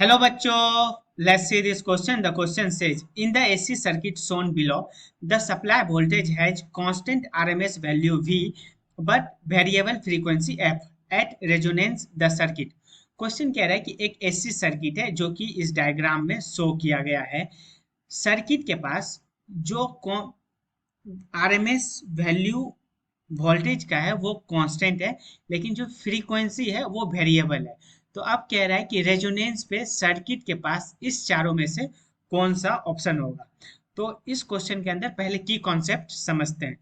Hello bachcho, let's see this question. The question says, in the AC circuit shown below, the supply voltage has constant RMS value V but variable frequency F at resonance the circuit. Question कह रहा है कि एक AC circuit है जो कि इस diagram में शो किया गया है। सर्किट के पास जो आरएमएस वैल्यू वोल्टेज का है वो कांस्टेंट है, लेकिन जो फ्रीक्वेंसी है वो वेरिएबल है। तो अब कह रहा है कि रेजोनेंस पे सर्किट के पास इस चारों में से कौन सा ऑप्शन होगा। तो इस क्वेश्चन के अंदर पहले की कॉन्सेप्ट समझते हैं।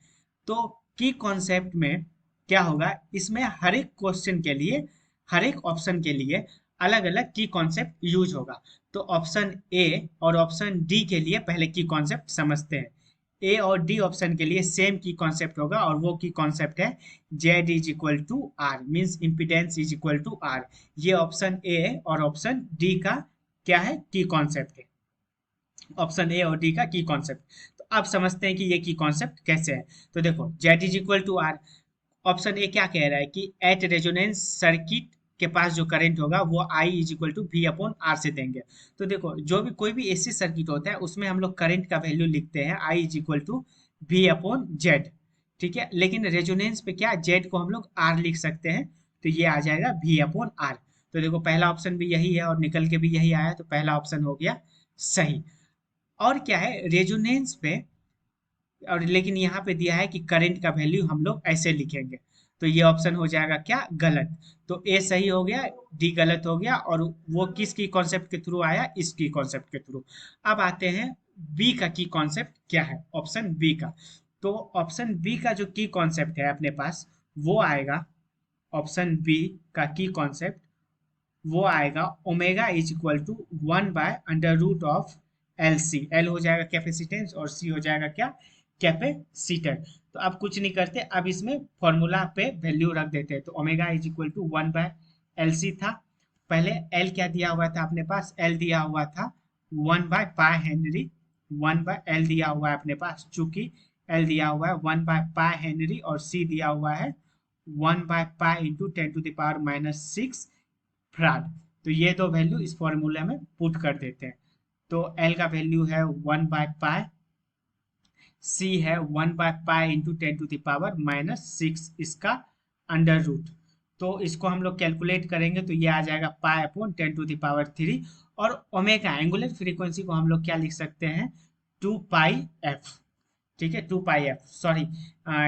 तो की कॉन्सेप्ट में क्या होगा, इसमें हर एक क्वेश्चन के लिए, हर एक ऑप्शन के लिए अलग अलग की कॉन्सेप्ट यूज होगा। तो ऑप्शन ए और ऑप्शन डी के लिए पहले की कॉन्सेप्ट समझते हैं। ए और डी ऑप्शन के लिए सेम की कॉन्सेप्ट होगा और वो की कॉन्सेप्ट है Z is equal to R, means impedance is equal to R. ये ऑप्शन ए और ऑप्शन डी का क्या है, की कॉन्सेप्ट है। ऑप्शन ए और डी का की कॉन्सेप्ट। तो अब समझते हैं कि ये की कॉन्सेप्ट कैसे है। तो देखो Z is equal to R, option A क्या कह रहा है कि एट रेजोनेंस सर्किट के पास जो करंट होगा वो I is equal to V upon R से देंगे। तो देखो जो भी कोई भी एसी सर्किट होता है उसमें हम लोग करंट का वैल्यू लिखते हैं I is equal to V upon Z. ठीक है, लेकिन रेजोनेंस पे क्या, जेड को हम लोग आर लिख सकते हैं। तो ये आ जाएगा वी अपॉन आर। तो देखो पहला ऑप्शन भी यही है और निकल के भी यही आया, तो पहला ऑप्शन हो गया सही। और क्या है रेजोनेंस पे, और लेकिन यहाँ पे दिया है कि करंट का वैल्यू हम लोग ऐसे लिखेंगे। तो ये ऑप्शन हो जाएगा क्या, गलत। तो ए सही हो गया, डी गलत हो गया। और वो किसकी कॉन्सेप्ट के थ्रू आया, इसकी कॉन्सेप्ट के थ्रू। अब आते हैं बी का की कॉन्सेप्ट क्या है, ऑप्शन बी का। तो ऑप्शन बी का जो की कॉन्सेप्ट है अपने पास वो आएगा, ऑप्शन बी का की कॉन्सेप्ट वो आएगा ओमेगा इज इक्वल टू 1/√ऑफ एल सी। एल हो जाएगा कैपेसिटेंस और सी हो जाएगा क्या, कैपेसिटर। तो अब कुछ नहीं करते, अब इसमें फॉर्मूला पे वैल्यू रख देते हैं। तो omega is equal to 1/LC था। पहले एल क्या दिया हुआ था अपने पास, एल दिया हुआ था 1/π हेनरी। 1/L दिया हुआ है अपने पास, चूंकि एल दिया हुआ है 1/π हेनरी और सी दिया हुआ है 1/π × 10⁻⁻⁶ फ्राड। तो ये दो वैल्यू इस फॉर्मूला में पुट कर देते हैं। तो एल का वैल्यू है 1/π, सी है 1/π × 10⁻⁻⁶, इसका अंडर रूट। तो इसको हम लोग कैलकुलेट करेंगे तो ये आ जाएगा π/10⁻³ और ओमेगा एंगुलर फ्रीक्वेंसी को हम लोग क्या लिख सकते हैं, 2πf। ठीक है, 2πf, सॉरी,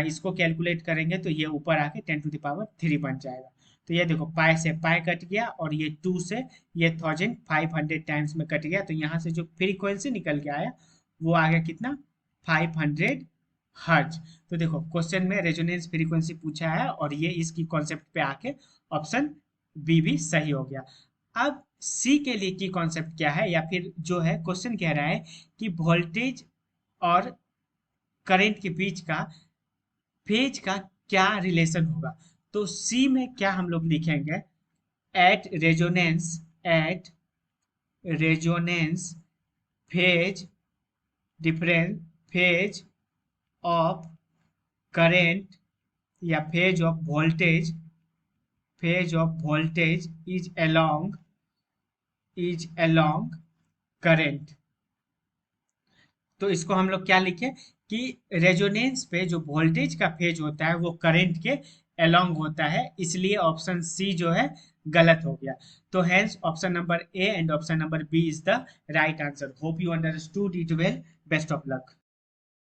इसको कैलकुलेट करेंगे तो ये ऊपर आके 10⁻³ बन जाएगा। तो ये देखो पाई से पाई कट गया और ये 2 से ये 1500 टाइम्स में कट गया। तो यहाँ से जो फ्रीक्वेंसी निकल के आया वो आ गया कितना, 500 हर्ज। तो देखो क्वेश्चन में रेजोनेंस फ्रीक्वेंसी पूछा है और ये इसकी कॉन्सेप्ट पे आके ऑप्शन बी भी सही हो गया। अब सी के लिए की कॉन्सेप्ट क्या है, या फिर जो है क्वेश्चन कह रहा है कि वोल्टेज और करंट के बीच का फेज का क्या रिलेशन होगा। तो सी में क्या हम लोग लिखेंगे, at resonance, at resonance phase difference, phase of current या phase of voltage, phase of voltage is along current. तो इसको हम लोग क्या लिखें कि रेजोनेंस पे जो वोल्टेज का फेज होता है वो करंट के अलोंग होता है, इसलिए ऑप्शन सी जो है गलत हो गया। तो hence option number A and option number B is the right answer. Hope you understood it well, best of luck.